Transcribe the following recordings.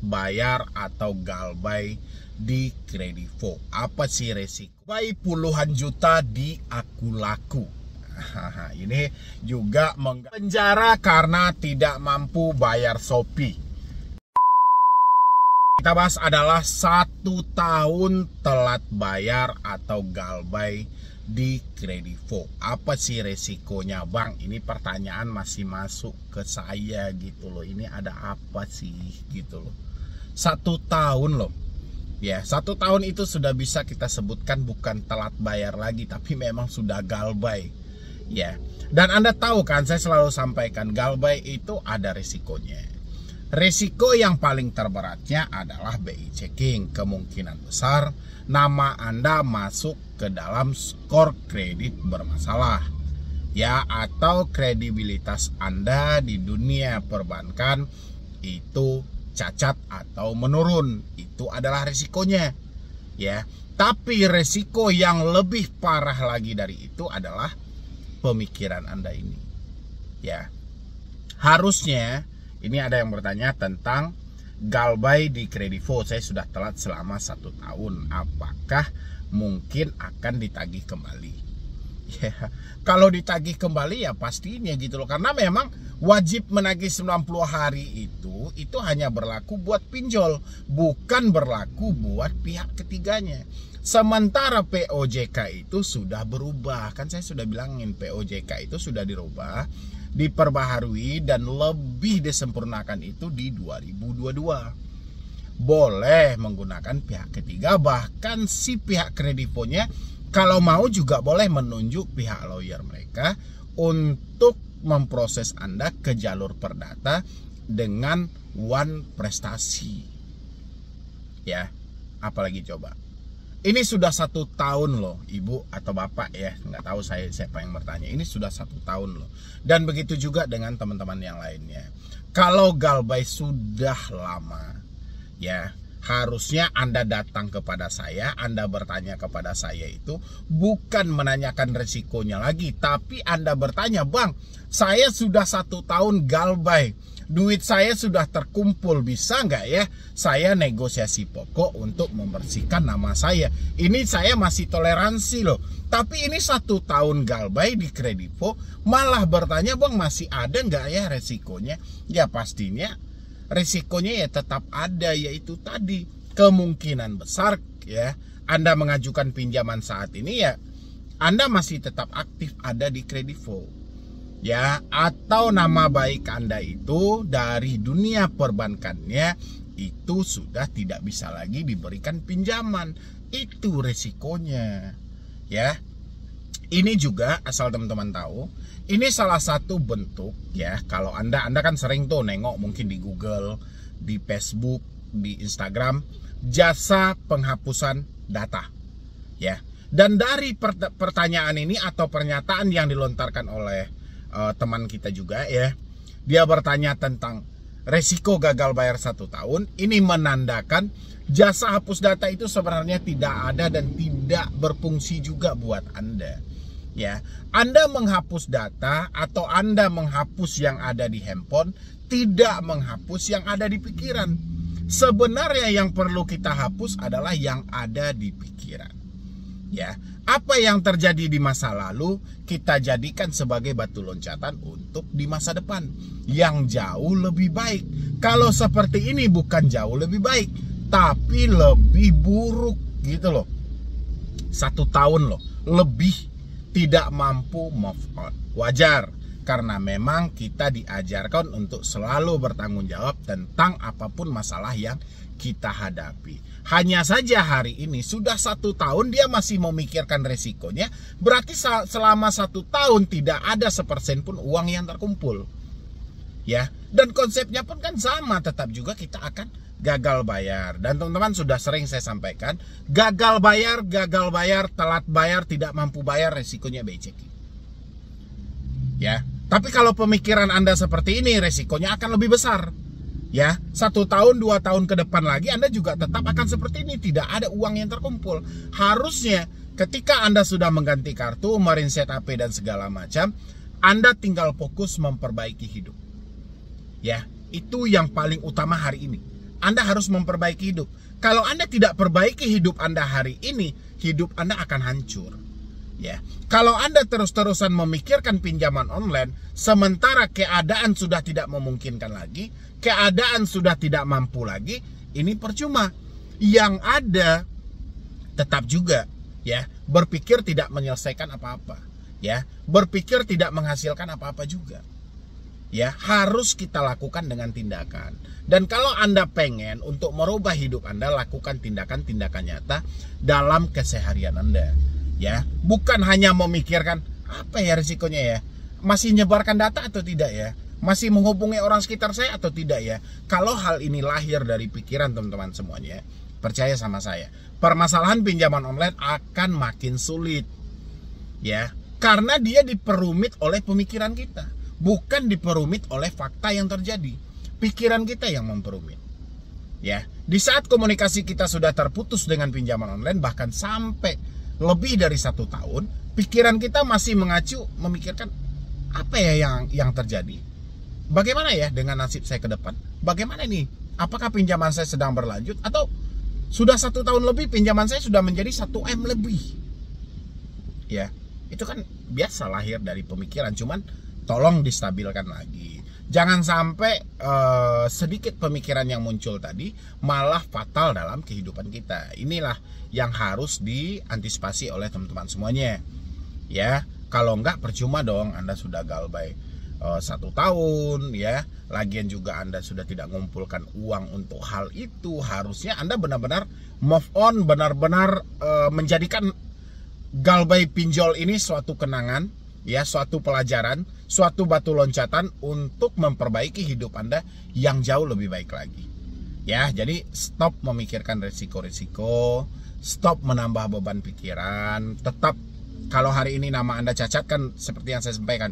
bayar atau galbay di Kredivo. Apa sih resiko? Galbay puluhan juta di Aku Laku. Ini juga penjara karena tidak mampu bayar Shopee. Kita bahas adalah 1 tahun telat bayar atau galbay di Kredivo. Apa sih resikonya, Bang? Ini pertanyaan masih masuk ke saya gitu loh. Ini ada apa sih gitu loh. 1 tahun loh. Ya, 1 tahun itu sudah bisa kita sebutkan bukan telat bayar lagi, tapi memang sudah galbay. Ya. Dan Anda tahu kan, saya selalu sampaikan galbay itu ada resikonya. Resiko yang paling terberatnya adalah BI checking. Kemungkinan besar nama Anda masuk ke dalam skor kredit bermasalah. Ya, atau kredibilitas Anda di dunia perbankan itu cacat atau menurun. Itu adalah resikonya. Ya, tapi resiko yang lebih parah lagi dari itu adalah pemikiran Anda ini. Ya. Harusnya ini ada yang bertanya tentang galbay di Kredivo. Saya sudah telat selama 1 tahun. Apakah mungkin akan ditagih kembali? Ya, kalau ditagih kembali ya pastinya gitu loh. Karena memang wajib menagih 90 hari itu hanya berlaku buat pinjol, bukan berlaku buat pihak ketiganya. Sementara POJK itu sudah berubah. Kan saya sudah bilangin POJK itu sudah dirubah, diperbaharui dan lebih disempurnakan itu di 2022. Boleh menggunakan pihak ketiga, bahkan si pihak Kredivonya kalau mau juga boleh menunjuk pihak lawyer mereka untuk memproses Anda ke jalur perdata dengan one prestasi. Ya, apalagi coba. Ini sudah 1 tahun loh, Ibu atau Bapak ya, nggak tahu saya siapa yang bertanya. Ini sudah 1 tahun loh. Dan begitu juga dengan teman-teman yang lainnya. Kalau galbay sudah lama, ya harusnya Anda datang kepada saya, Anda bertanya kepada saya itu bukan menanyakan resikonya lagi, tapi Anda bertanya, Bang, saya sudah 1 tahun galbay. Duit saya sudah terkumpul, bisa nggak ya saya negosiasi pokok untuk membersihkan nama saya? Ini saya masih toleransi loh. Tapi ini 1 tahun galbay di Kredivo malah bertanya, Bang, masih ada nggak ya resikonya? Ya pastinya resikonya ya tetap ada, yaitu tadi kemungkinan besar ya Anda mengajukan pinjaman saat ini ya Anda masih tetap aktif ada di Kredivo. Ya, atau nama baik Anda itu dari dunia perbankannya itu sudah tidak bisa lagi diberikan pinjaman. Itu resikonya. Ya. Ini juga asal teman-teman tahu, ini salah satu bentuk ya, kalau Anda kan sering tuh nengok mungkin di Google, di Facebook, di Instagram, jasa penghapusan data. Ya. Dan dari pertanyaan ini atau pernyataan yang dilontarkan oleh teman kita juga ya, dia bertanya tentang resiko gagal bayar 1 tahun. Ini menandakan jasa hapus data itu sebenarnya tidak ada dan tidak berfungsi juga buat Anda. Ya, Anda menghapus data atau Anda menghapus yang ada di handphone, tidak menghapus yang ada di pikiran. Sebenarnya yang perlu kita hapus adalah yang ada di pikiran. Ya, apa yang terjadi di masa lalu kita jadikan sebagai batu loncatan untuk di masa depan yang jauh lebih baik. Kalau seperti ini bukan jauh lebih baik, tapi lebih buruk gitu loh. 1 tahun loh, lebih tidak mampu move on. Wajar, karena memang kita diajarkan untuk selalu bertanggung jawab tentang apapun masalah yang kita hadapi. Hanya saja hari ini sudah 1 tahun dia masih memikirkan resikonya. Berarti selama 1 tahun tidak ada sepersen pun uang yang terkumpul. Ya, dan konsepnya pun kan sama, tetap juga kita akan gagal bayar. Dan teman-teman sudah sering saya sampaikan, gagal bayar, telat bayar, tidak mampu bayar, resikonya BI checking. Ya, tapi kalau pemikiran Anda seperti ini, resikonya akan lebih besar. Ya, 1 tahun, 2 tahun ke depan lagi Anda juga tetap akan seperti ini, tidak ada uang yang terkumpul. Harusnya ketika Anda sudah mengganti kartu, mereset HP dan segala macam, Anda tinggal fokus memperbaiki hidup. Ya, itu yang paling utama hari ini. Anda harus memperbaiki hidup. Kalau Anda tidak perbaiki hidup Anda hari ini, hidup Anda akan hancur. Ya, kalau Anda terus-terusan memikirkan pinjaman online, sementara keadaan sudah tidak memungkinkan lagi, keadaan sudah tidak mampu lagi, ini percuma. Yang ada tetap juga ya berpikir tidak menyelesaikan apa-apa, ya berpikir tidak menghasilkan apa-apa juga. Ya, harus kita lakukan dengan tindakan. Dan kalau Anda pengen untuk merubah hidup Anda, lakukan tindakan-tindakan nyata dalam keseharian Anda. Ya, bukan hanya memikirkan apa ya risikonya ya, masih nyebarkan data atau tidak ya, masih menghubungi orang sekitar saya atau tidak ya. Kalau hal ini lahir dari pikiran teman-teman semuanya, percaya sama saya, permasalahan pinjaman online akan makin sulit. Ya, karena dia diperumit oleh pemikiran kita, bukan diperumit oleh fakta yang terjadi. Pikiran kita yang memperumit. Ya, di saat komunikasi kita sudah terputus dengan pinjaman online, bahkan sampai lebih dari 1 tahun, pikiran kita masih mengacu memikirkan apa ya yang terjadi. Bagaimana ya dengan nasib saya ke depan? Bagaimana nih? Apakah pinjaman saya sedang berlanjut atau sudah 1 tahun lebih pinjaman saya sudah menjadi 1M lebih? Ya, itu kan biasa lahir dari pemikiran, cuman tolong distabilkan lagi. Jangan sampai sedikit pemikiran yang muncul tadi malah fatal dalam kehidupan kita. Inilah yang harus diantisipasi oleh teman-teman semuanya. Ya, kalau enggak percuma dong Anda sudah galbay 1 tahun ya. Lagian juga Anda sudah tidak mengumpulkan uang untuk hal itu. Harusnya Anda benar-benar move on, benar-benar menjadikan galbay pinjol ini suatu kenangan, ya, suatu pelajaran, suatu batu loncatan untuk memperbaiki hidup Anda yang jauh lebih baik lagi. Ya, jadi stop memikirkan risiko-risiko, stop menambah beban pikiran. Tetap kalau hari ini nama Anda cacat, kan seperti yang saya sampaikan,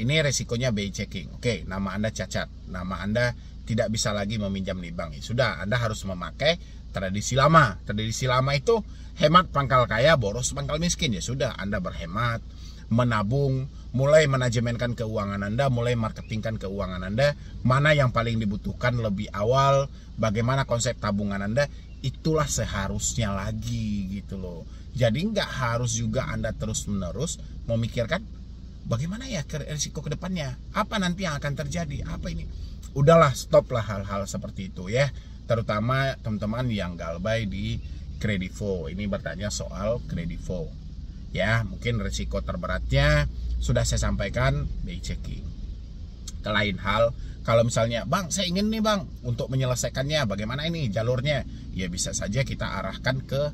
ini resikonya BI checking. Oke, nama Anda cacat, nama Anda tidak bisa lagi meminjam di bank. Sudah, Anda harus memakai tradisi lama. Tradisi lama itu hemat pangkal kaya, boros pangkal miskin. Ya sudah, Anda berhemat, menabung, mulai manajemenkan keuangan Anda, mulai marketingkan keuangan Anda, mana yang paling dibutuhkan lebih awal, bagaimana konsep tabungan Anda, itulah seharusnya lagi gitu loh. Jadi nggak harus juga Anda terus-menerus memikirkan bagaimana ya risiko ke depannya, apa nanti yang akan terjadi, apa ini. Udahlah, stoplah hal-hal seperti itu ya. Terutama teman-teman yang galbay di Kredivo. Ini bertanya soal Kredivo. Ya, mungkin risiko terberatnya sudah saya sampaikan, BI checking. Lain hal, kalau misalnya, Bang, saya ingin nih Bang untuk menyelesaikannya, bagaimana ini jalurnya? Ya bisa saja kita arahkan ke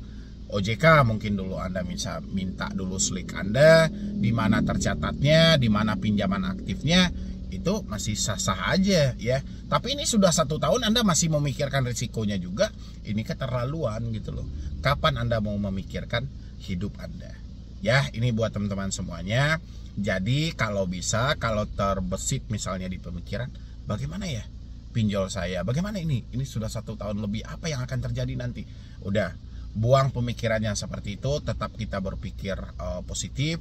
OJK. Mungkin dulu Anda bisa minta dulu slik Anda, di mana tercatatnya, di mana pinjaman aktifnya, itu masih sah-sah aja ya. Tapi ini sudah 1 tahun Anda masih memikirkan risikonya juga, ini keterlaluan gitu loh. Kapan Anda mau memikirkan hidup Anda? Ya, ini buat teman-teman semuanya. Jadi kalau bisa, kalau terbesit misalnya di pemikiran, bagaimana ya pinjol saya? Bagaimana ini? Ini sudah 1 tahun lebih, apa yang akan terjadi nanti? Udah, buang pemikiran yang seperti itu. Tetap kita berpikir positif.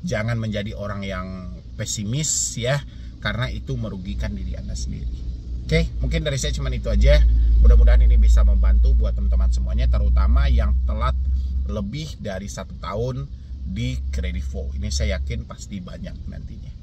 Jangan menjadi orang yang pesimis ya, karena itu merugikan diri Anda sendiri. Oke, mungkin dari saya cuma itu aja. Mudah-mudahan ini bisa membantu buat teman-teman semuanya, terutama yang telat lebih dari 1 tahun di Kredivo. Ini saya yakin pasti banyak nantinya.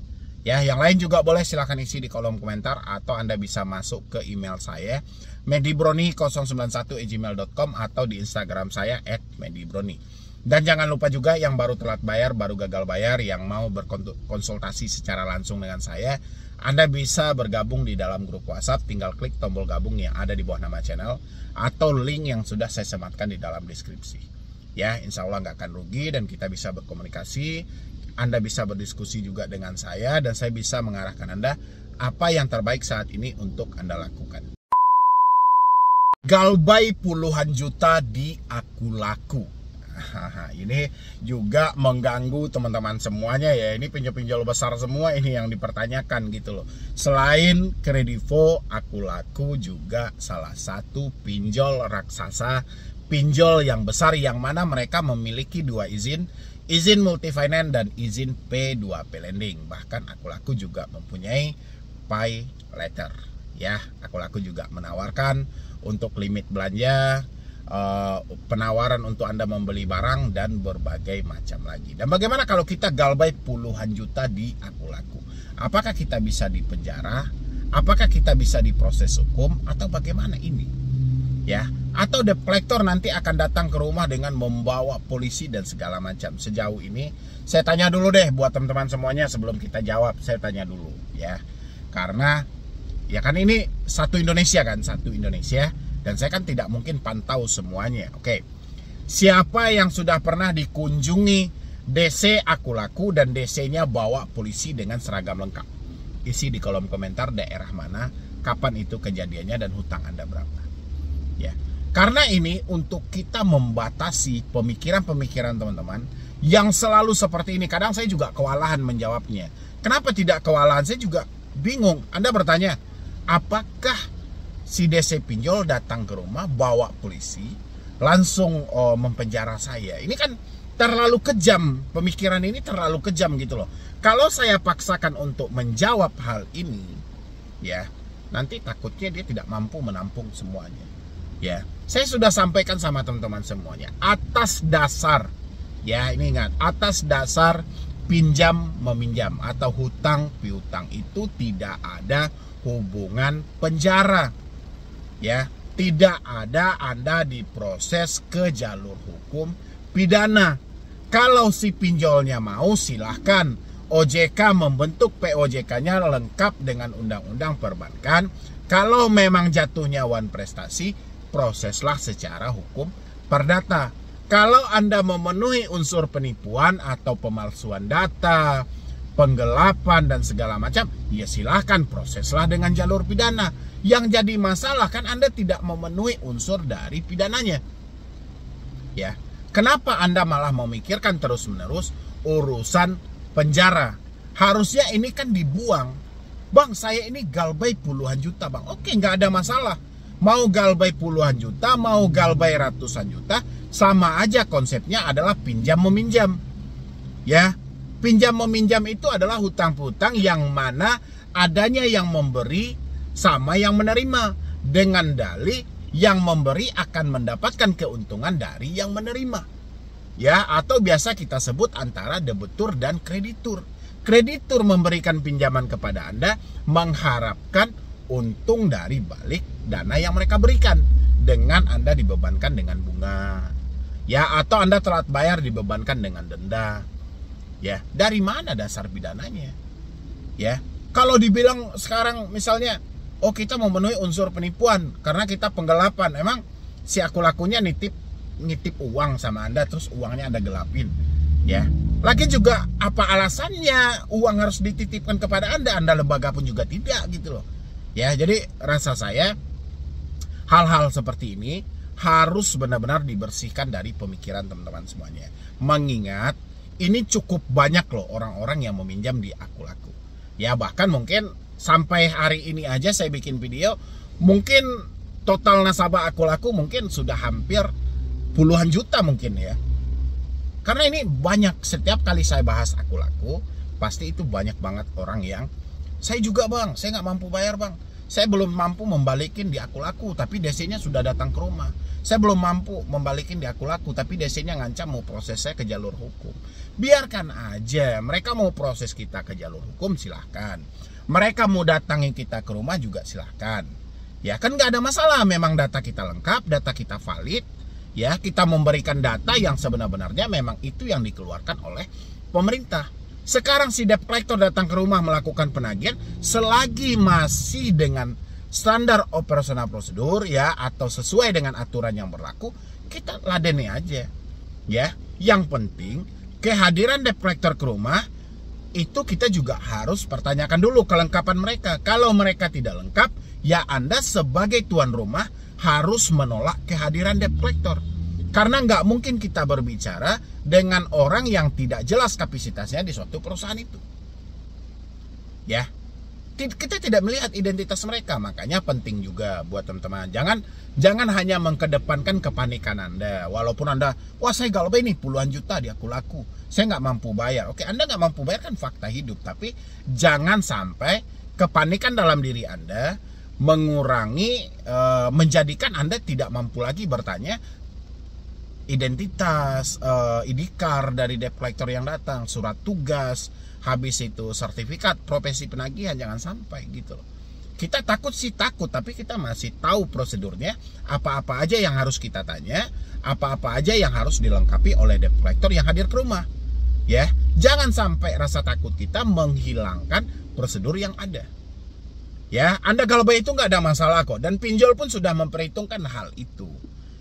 Ya, yang lain juga boleh silahkan isi di kolom komentar, atau Anda bisa masuk ke email saya medibroni091@gmail.com atau di Instagram saya @medibroni. Dan jangan lupa juga yang baru telat bayar, baru gagal bayar, yang mau berkonsultasi secara langsung dengan saya, Anda bisa bergabung di dalam grup WhatsApp. Tinggal klik tombol gabung yang ada di bawah nama channel atau link yang sudah saya sematkan di dalam deskripsi. Ya, insya Allah nggak akan rugi dan kita bisa berkomunikasi. Anda bisa berdiskusi juga dengan saya dan saya bisa mengarahkan Anda apa yang terbaik saat ini untuk Anda lakukan. Galbay puluhan juta di Akulaku. Ini juga mengganggu teman-teman semuanya ya. Ini pinjol-pinjol besar semua ini yang dipertanyakan gitu loh. Selain Kredivo, Akulaku juga salah satu pinjol raksasa, pinjol yang besar, yang mana mereka memiliki 2 izin multifinance dan izin P2P lending. Bahkan Akulaku juga mempunyai pay letter Ya, aku laku juga menawarkan untuk limit belanja, penawaran untuk Anda membeli barang dan berbagai macam lagi. Dan bagaimana kalau kita galbay puluhan juta di aku laku? Apakah kita bisa dipenjara? Apakah kita bisa diproses hukum atau bagaimana ini? Ya, atau debt collector nanti akan datang ke rumah dengan membawa polisi dan segala macam. Sejauh ini saya tanya dulu deh buat teman-teman semuanya sebelum kita jawab, saya tanya dulu ya. Karena ya kan ini satu Indonesia kan, satu Indonesia, dan saya kan tidak mungkin pantau semuanya. Oke. Siapa yang sudah pernah dikunjungi DC aku laku dan DC-nya bawa polisi dengan seragam lengkap? Isi di kolom komentar daerah mana, kapan itu kejadiannya dan hutang Anda berapa. Ya. Karena ini untuk kita membatasi pemikiran-pemikiran teman-teman yang selalu seperti ini. Kadang saya juga kewalahan menjawabnya. Kenapa tidak kewalahan? Saya juga bingung. Anda bertanya, apakah si DC pinjol datang ke rumah bawa polisi langsung mempenjara saya? Ini kan terlalu kejam. Pemikiran ini terlalu kejam gitu loh. Kalau saya paksakan untuk menjawab hal ini, ya nanti takutnya dia tidak mampu menampung semuanya. Ya, saya sudah sampaikan sama teman-teman semuanya. Atas dasar, ya ini ingat, atas dasar pinjam meminjam atau hutang piutang itu tidak ada hubungan penjara. Ya, tidak ada Anda diproses ke jalur hukum pidana. Kalau si pinjolnya mau, silahkan. OJK membentuk POJK-nya lengkap dengan undang-undang perbankan. Kalau memang jatuhnya wan prestasi, proseslah secara hukum perdata. Kalau Anda memenuhi unsur penipuan atau pemalsuan data, penggelapan dan segala macam, ya silahkan proseslah dengan jalur pidana. Yang jadi masalah kan Anda tidak memenuhi unsur dari pidananya. Ya, kenapa Anda malah memikirkan terus-menerus urusan penjara? Harusnya ini kan dibuang. Bang, saya ini galbay puluhan juta, Bang. Oke, nggak ada masalah. Mau galbay puluhan juta, mau galbay ratusan juta, sama aja konsepnya adalah pinjam meminjam. Ya, pinjam meminjam itu adalah hutang piutang yang mana adanya yang memberi sama yang menerima, dengan dalih yang memberi akan mendapatkan keuntungan dari yang menerima. Ya, atau biasa kita sebut antara debitur dan kreditur. Kreditur memberikan pinjaman kepada Anda mengharapkan untung dari balik dana yang mereka berikan, dengan Anda dibebankan dengan bunga. Ya, atau Anda telat bayar dibebankan dengan denda. Ya, dari mana dasar pidananya? Ya, kalau dibilang sekarang misalnya, oh kita memenuhi unsur penipuan karena kita penggelapan. Emang si aku lakunya nitip uang sama Anda terus uangnya Anda gelapin? Ya. Lagi juga apa alasannya uang harus dititipkan kepada Anda? Anda lembaga pun juga tidak gitu loh. Ya, jadi rasa saya hal-hal seperti ini harus benar-benar dibersihkan dari pemikiran teman-teman semuanya. Mengingat ini cukup banyak loh orang-orang yang meminjam di aku laku. Ya, bahkan mungkin sampai hari ini aja saya bikin video, mungkin total nasabah aku laku mungkin sudah hampir puluhan juta mungkin ya. Karena ini banyak, setiap kali saya bahas aku laku, pasti itu banyak banget orang yang, saya juga bang, saya nggak mampu bayar bang. Saya belum mampu membalikin di aku laku, tapi DC-nya sudah datang ke rumah. Saya belum mampu membalikin di aku laku, tapi DC-nya ngancam mau proses saya ke jalur hukum. Biarkan aja, mereka mau proses kita ke jalur hukum silahkan. Mereka mau datangin kita ke rumah juga silahkan. Ya kan nggak ada masalah, memang data kita lengkap, data kita valid. Ya, kita memberikan data yang sebenarnya memang itu yang dikeluarkan oleh pemerintah. Sekarang si debt collector datang ke rumah melakukan penagihan, selagi masih dengan standar operasional prosedur ya, atau sesuai dengan aturan yang berlaku, kita ladeni aja. Ya, yang penting kehadiran debt collector ke rumah itu kita juga harus pertanyakan dulu kelengkapan mereka. Kalau mereka tidak lengkap, ya Anda sebagai tuan rumah harus menolak kehadiran debt collector. Karena nggak mungkin kita berbicara dengan orang yang tidak jelas kapasitasnya di suatu perusahaan itu. Ya, kita tidak melihat identitas mereka. Makanya penting juga buat teman-teman, jangan hanya mengkedepankan kepanikan Anda. Walaupun Anda, wah saya galbay nih puluhan juta di aku laku, saya nggak mampu bayar. Oke, Anda nggak mampu bayar kan fakta hidup. Tapi jangan sampai kepanikan dalam diri Anda mengurangi, menjadikan Anda tidak mampu lagi bertanya identitas, ID card dari debt collector yang datang, surat tugas, habis itu sertifikat profesi penagihan, jangan sampai gitu loh. Kita takut sih takut, tapi kita masih tahu prosedurnya, apa-apa aja yang harus kita tanya, apa-apa aja yang harus dilengkapi oleh debt collector yang hadir ke rumah. Ya, jangan sampai rasa takut kita menghilangkan prosedur yang ada. Ya, Anda galbay itu nggak ada masalah kok, dan pinjol pun sudah memperhitungkan hal itu.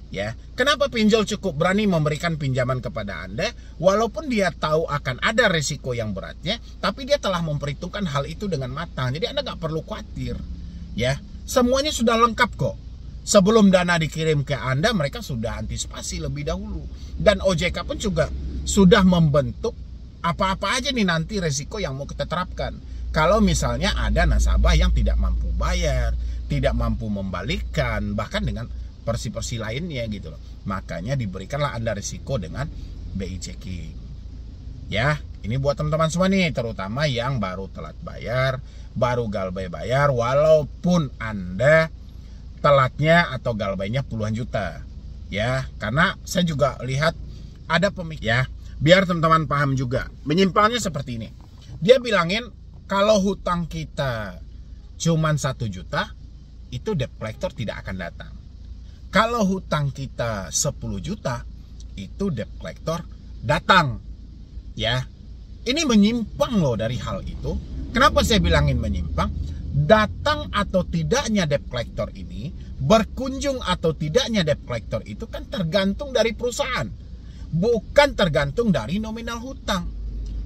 Ya, kenapa pinjol cukup berani memberikan pinjaman kepada Anda walaupun dia tahu akan ada resiko yang beratnya, tapi dia telah memperhitungkan hal itu dengan matang. Jadi Anda nggak perlu khawatir. Ya, semuanya sudah lengkap kok. Sebelum dana dikirim ke Anda, mereka sudah antisipasi lebih dahulu. Dan OJK pun juga sudah membentuk apa-apa aja nih nanti resiko yang mau kita terapkan. Kalau misalnya ada nasabah yang tidak mampu bayar, tidak mampu membalikkan, bahkan dengan versi-versi lainnya gitu loh. Makanya diberikanlah Anda risiko dengan BI checking. Ya, ini buat teman-teman semua nih, terutama yang baru telat bayar, baru galbay bayar, walaupun Anda telatnya atau galbaynya puluhan juta. Ya, karena saya juga lihat ada ya, biar teman-teman paham juga. Menyimpangnya seperti ini. Dia bilangin kalau hutang kita cuman 1 juta, itu debt collector tidak akan datang. Kalau hutang kita 10 juta, itu debt collector datang. Ya, ini menyimpang loh dari hal itu. Kenapa saya bilangin menyimpang? Datang atau tidaknya debt collector ini, berkunjung atau tidaknya debt collector itu kan tergantung dari perusahaan, bukan tergantung dari nominal hutang.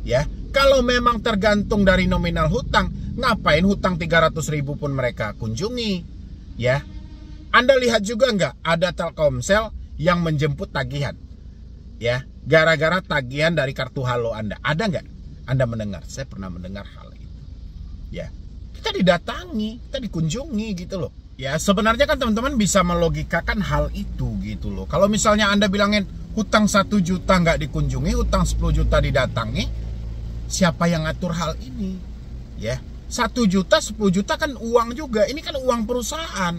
Ya, kalau memang tergantung dari nominal hutang, ngapain hutang 300.000 pun mereka kunjungi? Ya, Anda lihat juga nggak ada Telkomsel yang menjemput tagihan? Ya, gara-gara tagihan dari kartu halo Anda. Ada nggak? Anda mendengar? Saya pernah mendengar hal itu. Ya, kita didatangi, kita dikunjungi gitu loh. Ya, sebenarnya kan teman-teman bisa melogikakan hal itu gitu loh. Kalau misalnya Anda bilangin hutang 1 juta nggak dikunjungi, hutang 10 juta didatangi, siapa yang ngatur hal ini? Ya, 1 juta, 10 juta kan uang juga. Ini kan uang perusahaan.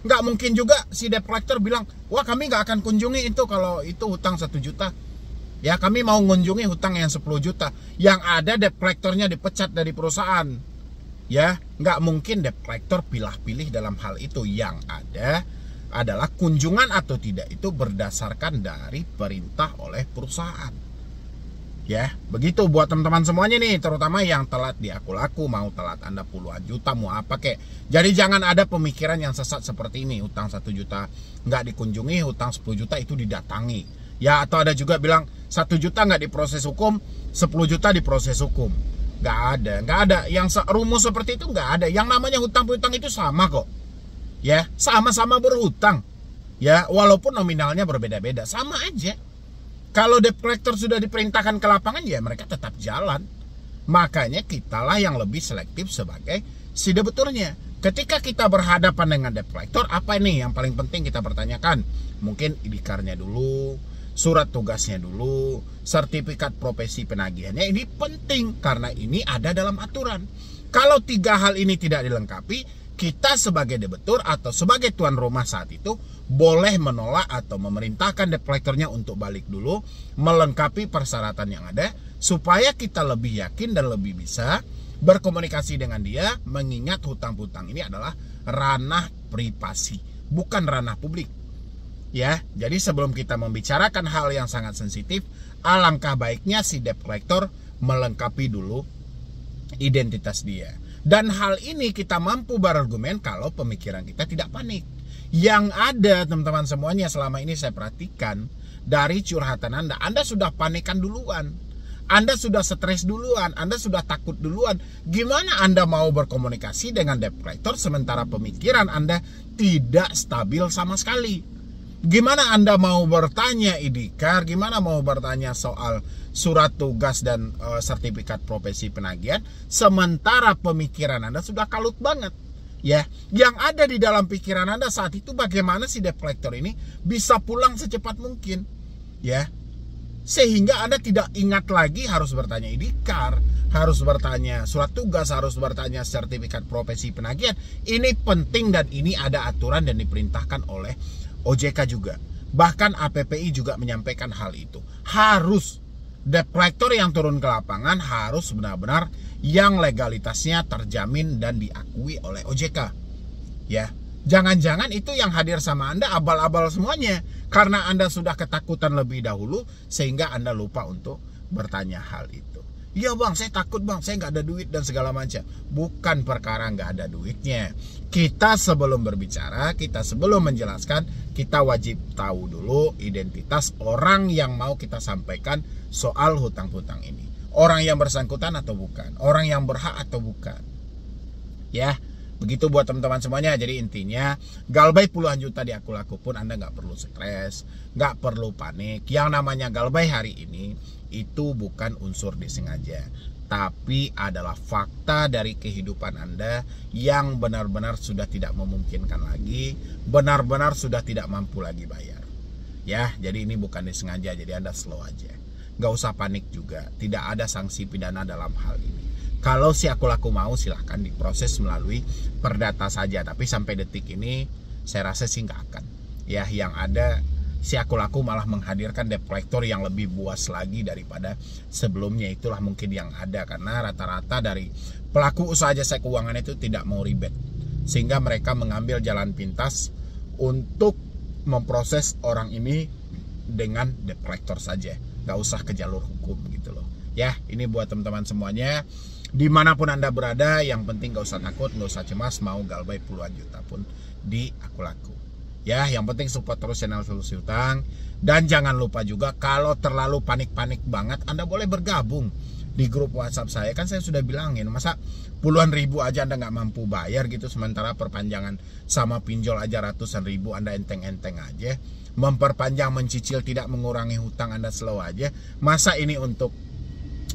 Nggak mungkin juga si debt collector bilang, wah kami nggak akan kunjungi itu kalau itu hutang 1 juta. Ya, kami mau mengunjungi hutang yang 10 juta. Yang ada debt collectornya dipecat dari perusahaan. Ya, nggak mungkin debt collector pilih-pilih dalam hal itu. Yang ada adalah kunjungan atau tidak itu berdasarkan dari perintah oleh perusahaan. Ya, begitu buat teman-teman semuanya nih, terutama yang telat di aku-laku, mau telat Anda puluhan juta, mau apa kek. Jadi jangan ada pemikiran yang sesat seperti ini, hutang 1 juta nggak dikunjungi, hutang 10 juta itu didatangi. Ya, atau ada juga bilang 1 juta nggak diproses hukum, 10 juta diproses hukum. Nggak ada. Yang rumus seperti itu nggak ada. Yang namanya hutang-hutang itu sama kok. Ya, sama-sama berhutang. Ya, walaupun nominalnya berbeda-beda, sama aja. Kalau debt collector sudah diperintahkan ke lapangan, ya mereka tetap jalan. Makanya kitalah yang lebih selektif sebagai si debiturnya. Ketika kita berhadapan dengan debt collector, apa nih yang paling penting kita pertanyakan? Mungkin ID card-nya dulu, surat tugasnya dulu, sertifikat profesi penagihannya. Ini penting karena ini ada dalam aturan. Kalau 3 hal ini tidak dilengkapi, kita sebagai debitur atau sebagai tuan rumah saat itu boleh menolak atau memerintahkan debt collectornya untuk balik dulu, melengkapi persyaratan yang ada supaya kita lebih yakin dan lebih bisa berkomunikasi dengan dia, mengingat hutang-hutang ini adalah ranah privasi, bukan ranah publik. Ya, jadi sebelum kita membicarakan hal yang sangat sensitif, alangkah baiknya si debt collector melengkapi dulu identitas dia. Dan hal ini kita mampu berargumen kalau pemikiran kita tidak panik. Yang ada teman-teman semuanya selama ini saya perhatikan dari curhatan Anda sudah panikan duluan. Anda sudah stres duluan, Anda sudah takut duluan. Gimana Anda mau berkomunikasi dengan debt collector sementara pemikiran Anda tidak stabil sama sekali? Gimana Anda mau bertanya ID card, gimana mau bertanya soal surat tugas dan sertifikat profesi penagihan sementara pemikiran Anda sudah kalut banget. Ya, yang ada di dalam pikiran Anda saat itu bagaimana si debt collector ini bisa pulang secepat mungkin. Ya, sehingga Anda tidak ingat lagi harus bertanya ID card, harus bertanya surat tugas, harus bertanya sertifikat profesi penagihan. Ini penting dan ini ada aturan dan diperintahkan oleh OJK juga. Bahkan APPI juga menyampaikan hal itu. Harus debt collector yang turun ke lapangan harus benar-benar yang legalitasnya terjamin dan diakui oleh OJK. Ya, jangan-jangan itu yang hadir sama Anda abal-abal semuanya karena Anda sudah ketakutan lebih dahulu sehingga Anda lupa untuk bertanya hal itu. Ya bang, saya takut bang, saya nggak ada duit dan segala macam. Bukan perkara nggak ada duitnya. Kita sebelum berbicara, kita sebelum menjelaskan, kita wajib tahu dulu identitas orang yang mau kita sampaikan soal hutang-hutang ini. Orang yang bersangkutan atau bukan, orang yang berhak atau bukan. Ya, begitu buat teman-teman semuanya. Jadi intinya, galbay puluhan juta di Akulaku pun Anda nggak perlu stres, nggak perlu panik. Yang namanya galbay hari ini itu bukan unsur disengaja, tapi adalah fakta dari kehidupan Anda yang benar-benar sudah tidak memungkinkan lagi, benar-benar sudah tidak mampu lagi bayar. Ya, jadi ini bukan disengaja, jadi Anda slow aja. Nggak usah panik juga, tidak ada sanksi pidana dalam hal ini. Kalau si Akulaku mau silahkan diproses melalui perdata saja, tapi sampai detik ini saya rasa sih nggak akan. Ya, yang ada si Akulaku malah menghadirkan debt collector yang lebih buas lagi daripada sebelumnya. Itulah mungkin yang ada, karena rata-rata dari pelaku usaha jasa keuangan itu tidak mau ribet, sehingga mereka mengambil jalan pintas untuk memproses orang ini dengan debt collector saja, nggak usah ke jalur hukum gitu loh. Ya, ini buat teman-teman semuanya, dimanapun Anda berada, yang penting nggak usah takut, nggak usah cemas, mau galbay puluhan juta pun di Akulaku. Ya, yang penting support terus channel Solusi Utang. Dan jangan lupa juga, kalau terlalu panik-panik banget, Anda boleh bergabung di grup WhatsApp saya. Kan saya sudah bilangin, masa puluhan ribu aja Anda nggak mampu bayar gitu, sementara perpanjangan sama pinjol aja ratusan ribu Anda enteng-enteng aja. Memperpanjang, mencicil, tidak mengurangi hutang Anda slow aja. Masa ini untuk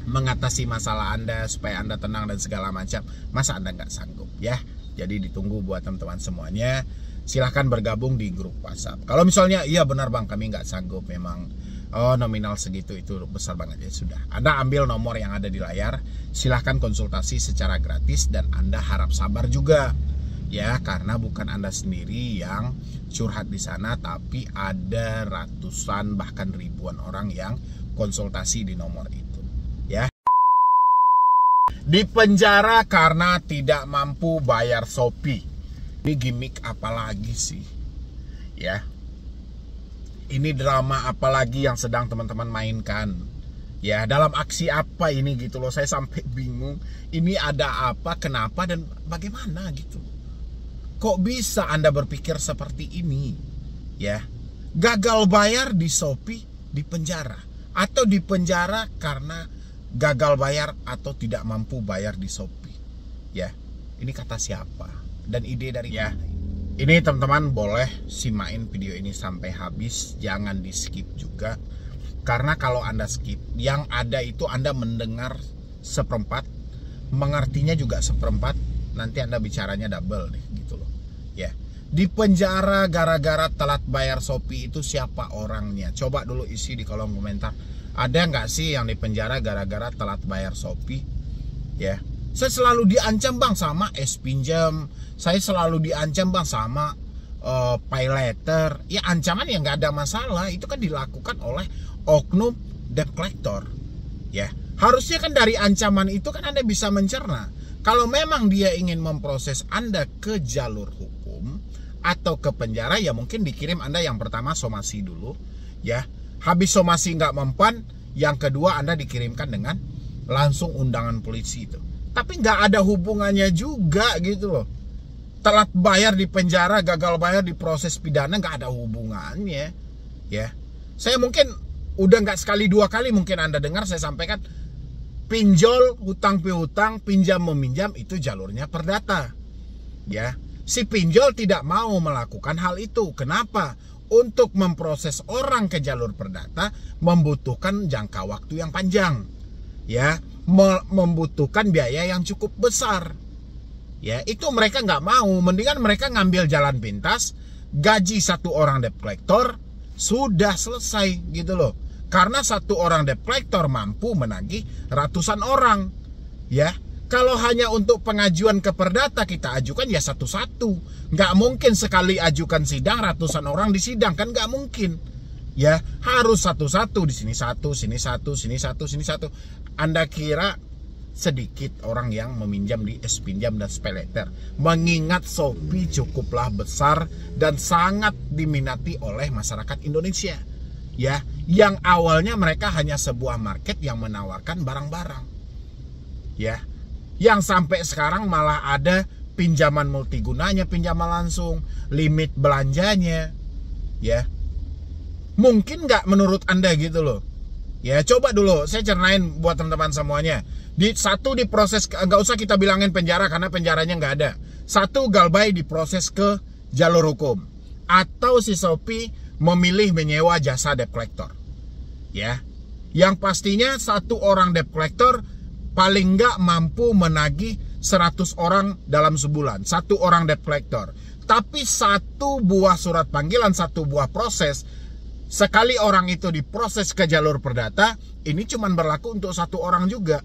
mengatasi masalah Anda supaya Anda tenang dan segala macam, masa Anda nggak sanggup ya? Jadi ditunggu buat teman-teman semuanya. Silahkan bergabung di grup WhatsApp. Kalau misalnya, iya benar bang, kami nggak sanggup, memang nominal segitu itu besar banget, ya sudah. Anda ambil nomor yang ada di layar, silahkan konsultasi secara gratis dan Anda harap sabar juga, ya, karena bukan Anda sendiri yang curhat di sana, tapi ada ratusan bahkan ribuan orang yang konsultasi di nomor itu, ya. Di penjara karena tidak mampu bayar Shopee. Ini gimmick apalagi sih, ya? Ini drama apalagi yang sedang teman-teman mainkan? Ya, dalam aksi apa ini gitu loh? Saya sampai bingung. Ini ada apa, kenapa, dan bagaimana gitu? Kok bisa Anda berpikir seperti ini? Ya, gagal bayar di Shopee di penjara, atau di penjara karena gagal bayar atau tidak mampu bayar di Shopee? Ya, ini kata siapa? Dan ide dari mana? Ini teman-teman boleh simain video ini sampai habis, jangan di skip juga, karena kalau Anda skip, yang ada itu Anda mendengar seperempat, mengertinya juga seperempat, nanti Anda bicaranya double deh gitu loh. Ya, di penjara gara-gara telat bayar Shopee itu siapa orangnya? Coba dulu isi di kolom komentar. Ada nggak sih yang di penjara gara-gara telat bayar Shopee? Ya, saya selalu diancam bang sama pinjam, saya selalu diancam bang sama pay letter. Ya, ancaman yang nggak ada masalah, itu kan dilakukan oleh oknum debt collector. Ya, harusnya kan dari ancaman itu kan Anda bisa mencerna. Kalau memang dia ingin memproses Anda ke jalur hukum atau ke penjara, ya mungkin dikirim Anda yang pertama somasi dulu, ya. Habis somasi nggak mempan, yang kedua Anda dikirimkan dengan langsung undangan polisi itu. Tapi nggak ada hubungannya juga gitu loh. Telat bayar di penjara, gagal bayar di proses pidana, nggak ada hubungannya. Ya, saya mungkin udah nggak sekali dua kali mungkin Anda dengar saya sampaikan, pinjol, hutang piutang, pinjam meminjam itu jalurnya perdata. Ya, si pinjol tidak mau melakukan hal itu. Kenapa? Untuk memproses orang ke jalur perdata membutuhkan jangka waktu yang panjang. Ya, membutuhkan biaya yang cukup besar. Ya, itu mereka nggak mau. Mendingan mereka ngambil jalan pintas, gaji satu orang debt collector, sudah selesai gitu loh. Karena satu orang debt collector mampu menagih ratusan orang. Ya, kalau hanya untuk pengajuan ke Perdata kita ajukan ya satu-satu. Nggak mungkin sekali ajukan sidang ratusan orang di sidang, kan nggak mungkin. Ya, harus satu-satu, di sini satu, sini satu, sini satu, sini satu. Anda kira sedikit orang yang meminjam di S-Pinjam dan SPayLater, mengingat Shopee cukuplah besar dan sangat diminati oleh masyarakat Indonesia. Ya, yang awalnya mereka hanya sebuah market yang menawarkan barang-barang. Ya, yang sampai sekarang malah ada pinjaman multigunanya, pinjaman langsung, limit belanjanya. Ya, mungkin nggak menurut Anda gitu loh? Ya, coba dulu saya cernain buat teman-teman semuanya. Satu diproses, nggak usah kita bilangin penjara karena penjaranya nggak ada. Satu, Galbay diproses ke jalur hukum, atau si Shopee memilih menyewa jasa debt collector. Ya, yang pastinya satu orang debt collector paling nggak mampu menagih 100 orang dalam sebulan. Satu orang debt collector. Tapi satu buah surat panggilan, satu buah proses, sekali orang itu diproses ke jalur perdata, ini cuma berlaku untuk satu orang juga.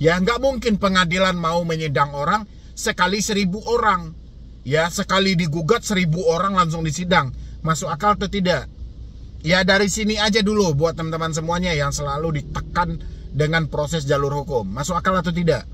Ya, nggak mungkin pengadilan mau menyidang orang sekali 1000 orang. Ya, sekali digugat 1000 orang langsung disidang. Masuk akal atau tidak? Ya, dari sini aja dulu buat teman-teman semuanya yang selalu ditekan dengan proses jalur hukum. Masuk akal atau tidak?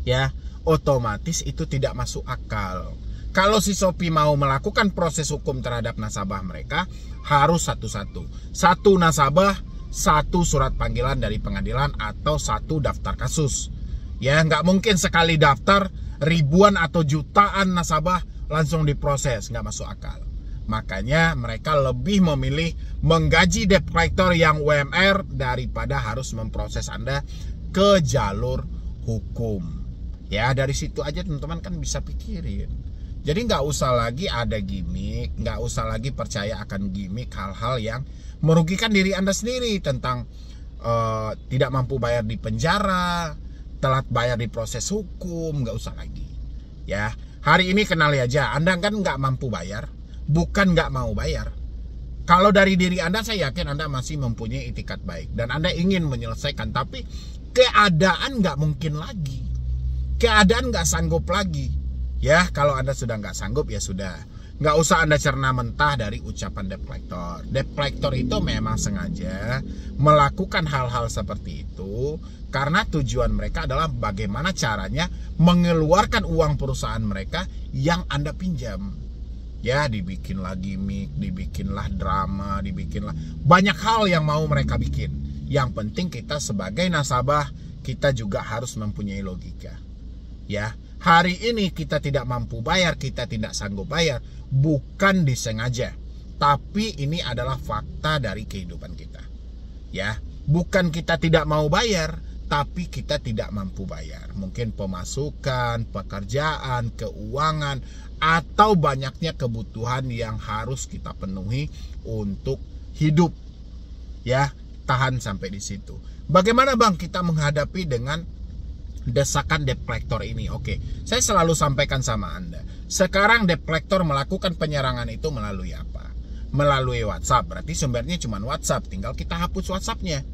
Ya, otomatis itu tidak masuk akal. Kalau si Shopee mau melakukan proses hukum terhadap nasabah mereka, harus satu-satu. Satu nasabah, satu surat panggilan dari pengadilan, atau satu daftar kasus. Ya, nggak mungkin sekali daftar ribuan atau jutaan nasabah langsung diproses. Nggak masuk akal. Makanya mereka lebih memilih menggaji debt collector yang UMR daripada harus memproses Anda ke jalur hukum. Ya, dari situ aja teman-teman kan bisa pikirin. Jadi nggak usah lagi ada gimmick, nggak usah lagi percaya akan gimmick hal-hal yang merugikan diri Anda sendiri, tentang tidak mampu bayar di penjara, telat bayar di proses hukum. Nggak usah lagi. Ya, hari ini kenali aja, Anda kan nggak mampu bayar, bukan nggak mau bayar. Kalau dari diri Anda, saya yakin Anda masih mempunyai itikat baik dan Anda ingin menyelesaikan, tapi keadaan nggak mungkin lagi, keadaan nggak sanggup lagi. Ya, kalau Anda sudah nggak sanggup, ya sudah. Nggak usah Anda cerna mentah dari ucapan debt collector. Debt collector itu memang sengaja melakukan hal-hal seperti itu karena tujuan mereka adalah bagaimana caranya mengeluarkan uang perusahaan mereka yang Anda pinjam. Ya, dibikinlah gimmick, dibikinlah drama, dibikinlah banyak hal yang mau mereka bikin. Yang penting kita sebagai nasabah, kita juga harus mempunyai logika. Ya, hari ini kita tidak mampu bayar, kita tidak sanggup bayar, bukan disengaja, tapi ini adalah fakta dari kehidupan kita. Ya, bukan kita tidak mau bayar, tapi kita tidak mampu bayar. Mungkin pemasukan, pekerjaan, keuangan, atau banyaknya kebutuhan yang harus kita penuhi untuk hidup. Ya, tahan sampai di situ. Bagaimana Bang kita menghadapi dengan desakan debt collector ini? Oke, saya selalu sampaikan sama Anda. Sekarang debt collector melakukan penyerangan itu melalui apa? Melalui WhatsApp. Berarti sumbernya cuma WhatsApp, tinggal kita hapus WhatsAppnya.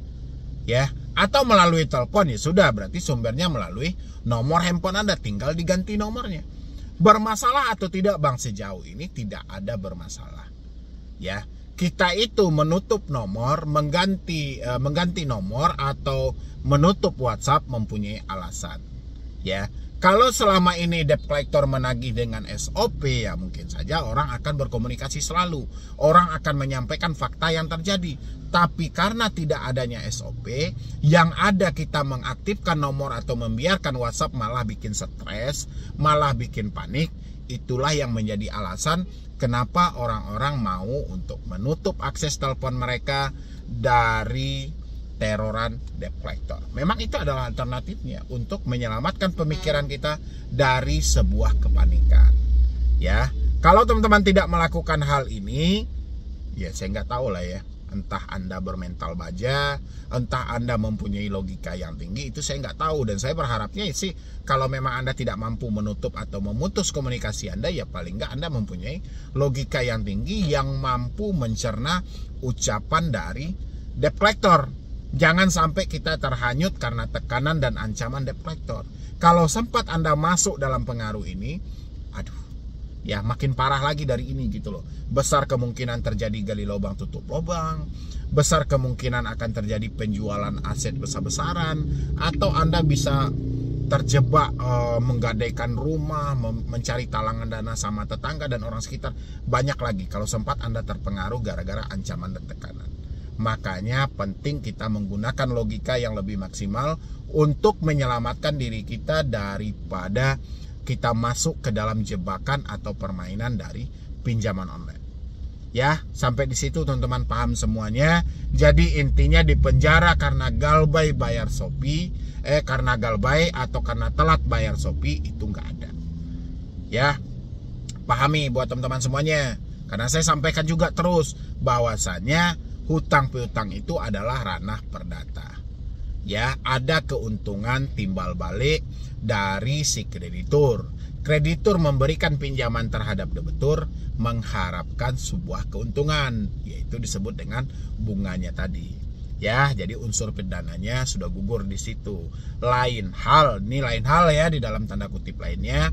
Ya, atau melalui telepon, ya sudah, berarti sumbernya melalui nomor handphone Anda, tinggal diganti nomornya. Bermasalah atau tidak Bang? Sejauh ini tidak ada bermasalah. Ya, kita itu menutup nomor, mengganti nomor atau menutup WhatsApp mempunyai alasan. Ya, kalau selama ini debt collector menagih dengan SOP, ya mungkin saja orang akan berkomunikasi selalu, orang akan menyampaikan fakta yang terjadi. Tapi karena tidak adanya SOP, yang ada kita mengaktifkan nomor atau membiarkan WhatsApp malah bikin stres, malah bikin panik. Itulah yang menjadi alasan kenapa orang-orang mau untuk menutup akses telepon mereka dari teroran debt collector. Memang itu adalah alternatifnya untuk menyelamatkan pemikiran kita dari sebuah kepanikan. Ya, kalau teman-teman tidak melakukan hal ini, ya saya nggak tahu lah ya. Entah Anda bermental baja, entah Anda mempunyai logika yang tinggi, itu saya nggak tahu. Dan saya berharapnya sih, kalau memang Anda tidak mampu menutup atau memutus komunikasi Anda, ya paling nggak Anda mempunyai logika yang tinggi yang mampu mencerna ucapan dari debt collector. Jangan sampai kita terhanyut karena tekanan dan ancaman debt collector. Kalau sempat Anda masuk dalam pengaruh ini, aduh, ya makin parah lagi dari ini gitu loh. Besar kemungkinan terjadi gali lubang tutup lubang, besar kemungkinan akan terjadi penjualan aset besar-besaran, atau Anda bisa terjebak menggadaikan rumah, mencari talangan dana sama tetangga dan orang sekitar. Banyak lagi kalau sempat Anda terpengaruh gara-gara ancaman dan tekanan. Makanya penting kita menggunakan logika yang lebih maksimal untuk menyelamatkan diri kita daripada kita masuk ke dalam jebakan atau permainan dari pinjaman online. Ya, sampai di situ teman-teman paham semuanya. Jadi intinya di penjara karena galbay bayar Shopee, karena galbay atau karena telat bayar Shopee itu nggak ada. Ya, pahami buat teman-teman semuanya. Karena saya sampaikan juga terus bahwasannya hutang piutang itu adalah ranah perdata. Ya, ada keuntungan timbal balik dari si kreditur. Kreditur memberikan pinjaman terhadap debitur mengharapkan sebuah keuntungan, yaitu disebut dengan bunganya tadi. Ya, jadi unsur pidananya sudah gugur di situ. Lain hal ya, di dalam tanda kutip lainnya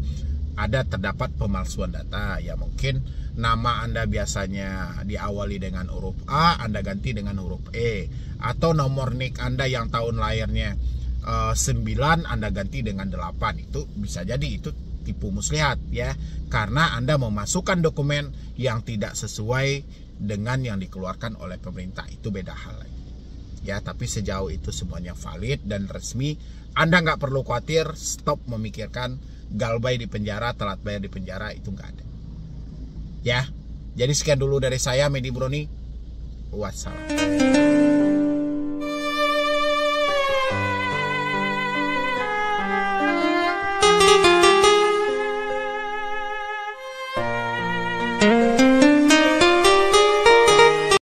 ada terdapat pemalsuan data. Ya mungkin nama Anda biasanya diawali dengan huruf A, Anda ganti dengan huruf E, atau nomor NIK Anda yang tahun lahirnya 9 Anda ganti dengan 8. Itu bisa jadi itu tipu muslihat ya, karena Anda memasukkan dokumen yang tidak sesuai dengan yang dikeluarkan oleh pemerintah. Itu beda hal lagi. Ya, tapi sejauh itu semuanya valid dan resmi, Anda nggak perlu khawatir. Stop memikirkan galbay di penjara, telat bayar di penjara, itu nggak ada. Ya, jadi sekian dulu dari saya, Medi Broni. Wassalam.